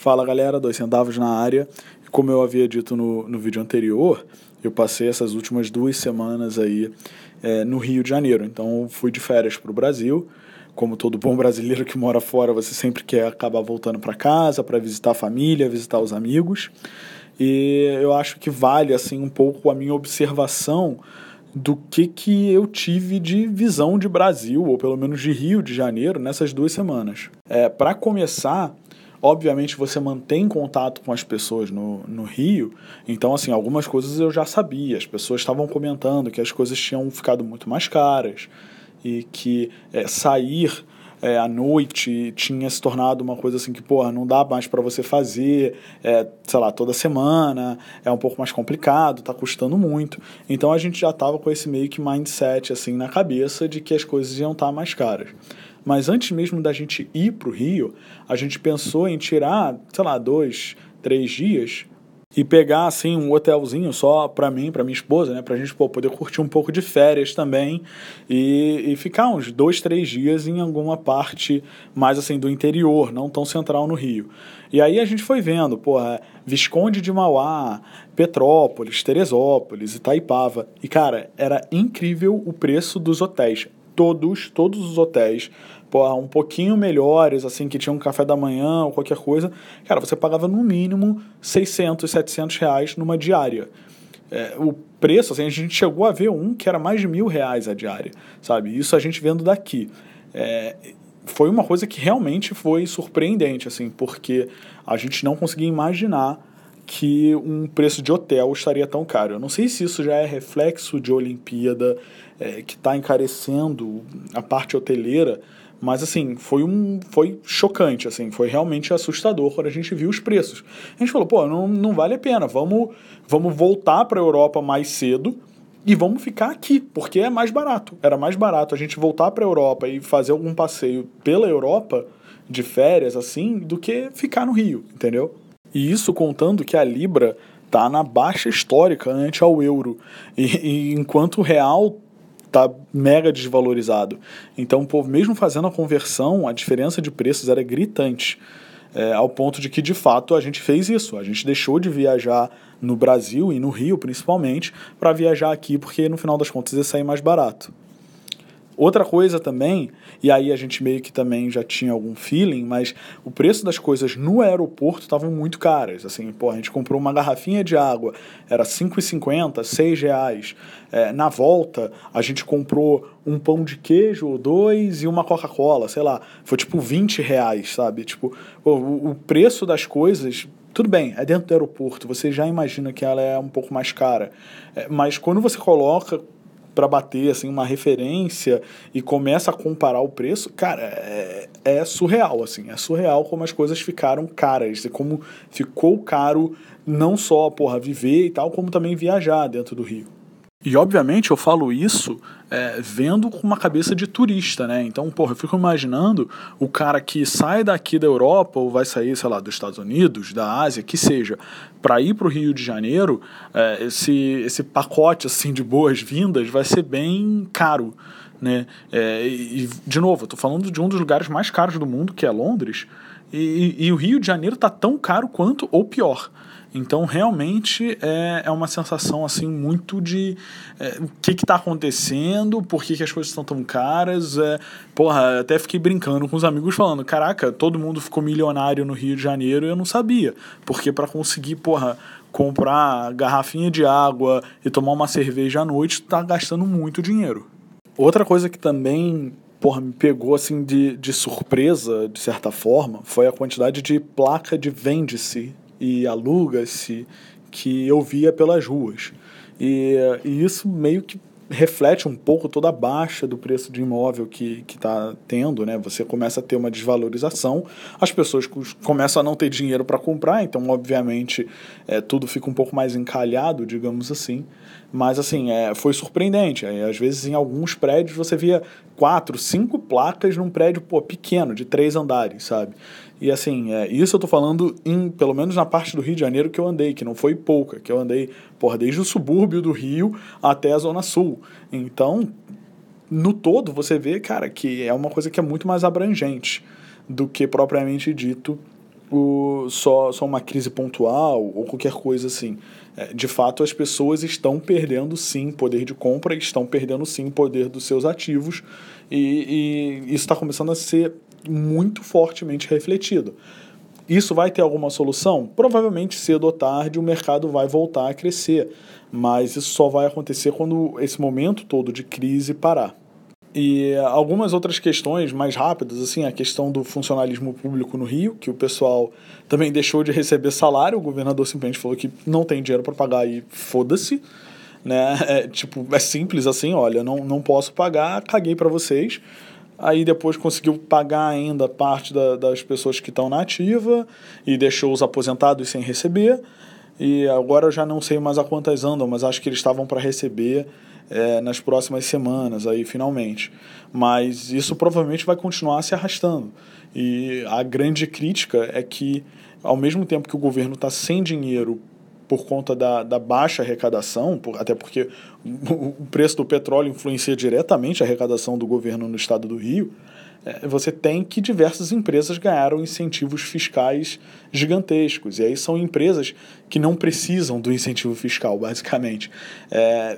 Fala galera, 2 centavos na área. Como eu havia dito no vídeo anterior, eu passei essas últimas 2 semanas aí no Rio de Janeiro. Então fui de férias para o Brasil. Como todo bom brasileiro que mora fora, você sempre quer acabar voltando para casa para visitar a família, visitar os amigos. E eu acho que vale assim um pouco a minha observação do que eu tive de visão de Brasil, ou pelo menos de Rio de Janeiro, nessas 2 semanas. Para começar, obviamente você mantém contato com as pessoas no Rio, então assim, algumas coisas eu já sabia, as pessoas estavam comentando que as coisas tinham ficado muito mais caras e que sair à noite tinha se tornado uma coisa assim que, não dá mais para você fazer, sei lá, toda semana, é um pouco mais complicado, tá custando muito. Então a gente já tava com esse meio que mindset assim na cabeça de que as coisas iam estar mais caras. Mas antes mesmo da gente ir pro Rio, a gente pensou em tirar, sei lá, 2, 3 dias e pegar, assim, um hotelzinho só pra mim, pra minha esposa, né? Pra gente poder curtir um pouco de férias também e ficar uns 2, 3 dias em alguma parte mais, assim, do interior, não tão central no Rio. E aí a gente foi vendo, Visconde de Mauá, Petrópolis, Teresópolis, Itaipava. E, cara, era incrível o preço dos hotéis. Todos os hotéis, um pouquinho melhores, assim, que tinham um café da manhã ou qualquer coisa, cara, você pagava no mínimo 600, 700 reais numa diária. O preço, assim, a gente chegou a ver um que era mais de R$1.000 a diária, sabe? Isso a gente vendo daqui. Foi uma coisa que realmente foi surpreendente, assim, porque a gente não conseguia imaginar que um preço de hotel estaria tão caro. Eu não sei se isso já é reflexo de Olimpíada, que está encarecendo a parte hoteleira, mas assim, foi chocante, assim, foi realmente assustador quando a gente viu os preços. A gente falou, não vale a pena, vamos voltar para a Europa mais cedo e vamos ficar aqui, porque é mais barato. Era mais barato a gente voltar para a Europa e fazer algum passeio pela Europa de férias, assim, do que ficar no Rio, entendeu? E isso contando que a Libra está na baixa histórica ante ao euro, e enquanto o real está mega desvalorizado. Então, mesmo fazendo a conversão, a diferença de preços era gritante, ao ponto de que, de fato, a gente fez isso. A gente deixou de viajar no Brasil e no Rio, principalmente, para viajar aqui, porque no final das contas ia sair mais barato. Outra coisa também, e aí a gente meio que também já tinha algum feeling, mas o preço das coisas no aeroporto estavam muito caras. Assim, a gente comprou uma garrafinha de água, era R$5,50, R$6. Na volta, a gente comprou um pão de queijo ou 2 e uma Coca-Cola, sei lá, foi tipo R$20, sabe? Tipo, o preço das coisas, tudo bem, é dentro do aeroporto, você já imagina que ela é um pouco mais cara, mas quando você coloca para bater assim uma referência e começa a comparar o preço, cara, é surreal, assim, é surreal como as coisas ficaram caras e como ficou caro não só, viver e tal, como também viajar dentro do Rio. E, obviamente, eu falo isso vendo com uma cabeça de turista, né? Então, eu fico imaginando o cara que sai daqui da Europa ou vai sair, sei lá, dos Estados Unidos, da Ásia, que seja, para ir para o Rio de Janeiro, esse pacote, assim, de boas-vindas vai ser bem caro, né? E, de novo, eu tô falando de um dos lugares mais caros do mundo, que é Londres, e o Rio de Janeiro tá tão caro quanto ou pior. Então, realmente, é uma sensação, assim, muito de o que está acontecendo, por que as coisas estão tão caras. Até fiquei brincando com os amigos falando, caraca, todo mundo ficou milionário no Rio de Janeiro e eu não sabia. Porque para conseguir, comprar garrafinha de água e tomar uma cerveja à noite, tá gastando muito dinheiro. Outra coisa que também me pegou assim de surpresa, de certa forma, foi a quantidade de placa de vende-se e aluga-se que eu via pelas ruas. E isso meio que reflete um pouco toda a baixa do preço de imóvel que está tendo, né? Você começa a ter uma desvalorização, as pessoas começam a não ter dinheiro para comprar, então, obviamente, tudo fica um pouco mais encalhado, digamos assim. Mas, assim, foi surpreendente. Às vezes, em alguns prédios, você via 4, 5 placas num prédio pequeno, de 3 andares, sabe? E, assim, isso eu tô falando, pelo menos na parte do Rio de Janeiro que eu andei, que não foi pouca, que eu andei, desde o subúrbio do Rio até a Zona Sul. Então, no todo, você vê, cara, que é uma coisa que é muito mais abrangente do que propriamente dito só uma crise pontual ou qualquer coisa assim. De fato, as pessoas estão perdendo sim poder de compra, estão perdendo sim poder dos seus ativos, e isso está começando a ser muito fortemente refletido. Isso vai ter alguma solução? Provavelmente cedo ou tarde o mercado vai voltar a crescer, mas isso só vai acontecer quando esse momento todo de crise parar. E algumas outras questões mais rápidas, assim, a questão do funcionalismo público no Rio, que o pessoal também deixou de receber salário, o governador simplesmente falou que não tem dinheiro para pagar e foda-se, né? É simples assim, olha, não posso pagar, caguei para vocês. Aí depois conseguiu pagar ainda parte das pessoas que estão na ativa e deixou os aposentados sem receber. E agora eu já não sei mais a quantas andam, mas acho que eles estavam para receber nas próximas semanas, aí finalmente. Mas isso provavelmente vai continuar se arrastando. E a grande crítica é que, ao mesmo tempo que o governo está sem dinheiro por conta da baixa arrecadação, até porque o preço do petróleo influencia diretamente a arrecadação do governo no estado do Rio, você tem que diversas empresas ganharam incentivos fiscais gigantescos. E aí são empresas que não precisam do incentivo fiscal, basicamente.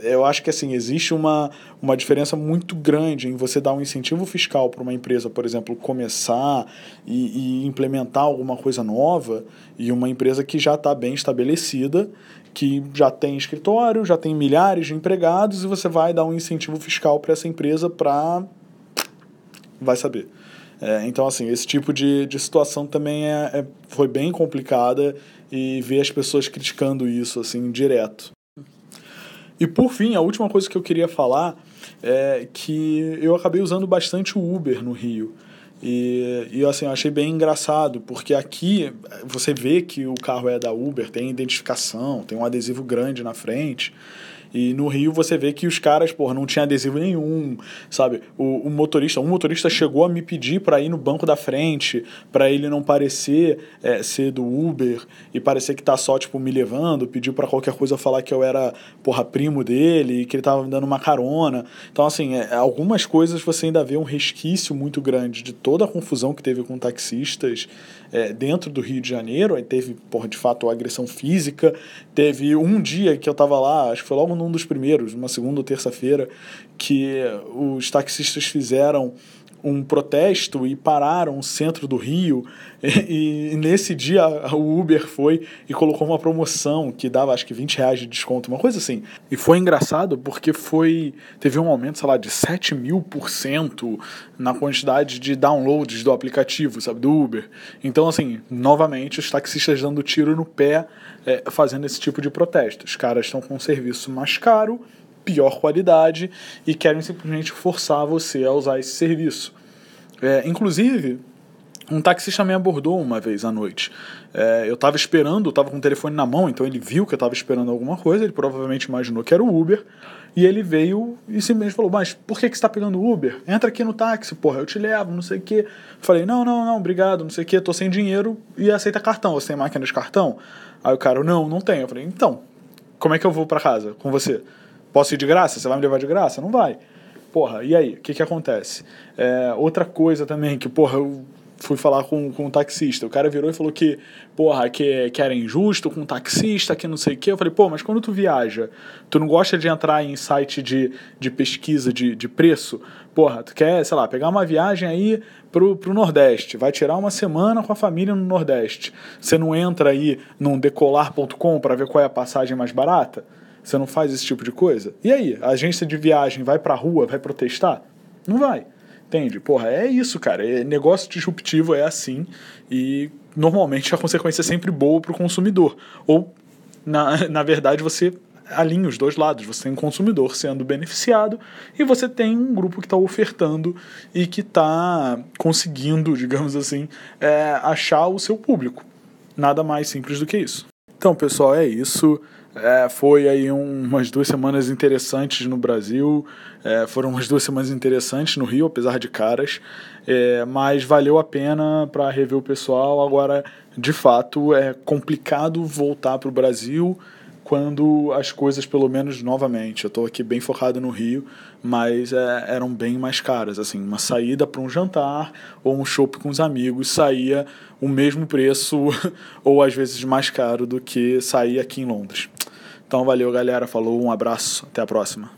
Eu acho que assim, existe uma diferença muito grande em você dar um incentivo fiscal para uma empresa, por exemplo, começar e implementar alguma coisa nova, e uma empresa que já está bem estabelecida, que já tem escritório, já tem milhares de empregados, e você vai dar um incentivo fiscal para essa empresa para... vai saber. Então, assim, esse tipo de situação também foi bem complicada, e ver as pessoas criticando isso, assim, direto. E, por fim, a última coisa que eu queria falar é que eu acabei usando bastante o Uber no Rio. E assim, eu achei bem engraçado, porque aqui você vê que o carro é da Uber, tem identificação, tem um adesivo grande na frente. E no Rio você vê que os caras, não tinha adesivo nenhum, sabe? Um motorista chegou a me pedir para ir no banco da frente, para ele não parecer ser do Uber e parecer que tá só, me levando, pediu para qualquer coisa falar que eu era, primo dele e que ele tava me dando uma carona. Então, assim, algumas coisas você ainda vê um resquício muito grande de toda a confusão que teve com taxistas dentro do Rio de Janeiro. Aí teve, de fato, agressão física. Teve um dia que eu tava lá, acho que foi logo num dos primeiros, uma segunda ou terça-feira, que os taxistas fizeram um protesto e pararam o centro do Rio, e nesse dia o Uber foi e colocou uma promoção que dava acho que R$20 de desconto, uma coisa assim. E foi engraçado porque teve um aumento, sei lá, de 7.000% na quantidade de downloads do aplicativo, sabe, do Uber. Então, assim, novamente os taxistas dando tiro no pé, fazendo esse tipo de protesto. Os caras estão com um serviço mais caro, pior qualidade, e querem simplesmente forçar você a usar esse serviço. Inclusive, um taxista me abordou uma vez à noite. Eu estava com o telefone na mão, então ele viu que eu estava esperando alguma coisa, ele provavelmente imaginou que era o Uber, e ele veio e simplesmente falou: mas por que você está pegando o Uber? Entra aqui no táxi, eu te levo, não sei o quê. Falei: não, obrigado, não sei o quê, tô sem dinheiro e aceita cartão. Você tem máquina de cartão? Aí o cara: não tenho. Eu falei: então, como é que eu vou para casa com você? Posso ir de graça? Você vai me levar de graça? Não vai. E aí? O que acontece? Outra coisa também, que, eu fui falar com um taxista. O cara virou e falou que era injusto com um taxista, que não sei o quê. Eu falei: mas quando tu viaja, tu não gosta de entrar em site de pesquisa de preço? Tu quer, sei lá, pegar uma viagem aí pro Nordeste, vai tirar uma semana com a família no Nordeste. Você não entra aí num decolar.com para ver qual é a passagem mais barata? Você não faz esse tipo de coisa? E aí? A agência de viagem vai pra rua, vai protestar? Não vai. Entende? É isso, cara. Negócio disruptivo é assim, e normalmente a consequência é sempre boa pro consumidor. Ou, na verdade, você alinha os dois lados. Você tem um consumidor sendo beneficiado e você tem um grupo que está ofertando e que está conseguindo, digamos assim, achar o seu público. Nada mais simples do que isso. Então, pessoal, é isso. Foi aí umas 2 semanas interessantes no Brasil, foram umas 2 semanas interessantes no Rio, apesar de caras, mas valeu a pena para rever o pessoal. Agora, de fato, é complicado voltar para o Brasil, quando as coisas, pelo menos novamente, eu estou aqui bem focado no Rio, mas eram bem mais caras. Assim, uma saída para um jantar ou um chopp com os amigos saía o mesmo preço ou às vezes mais caro do que sair aqui em Londres. Então valeu, galera, falou, um abraço, até a próxima.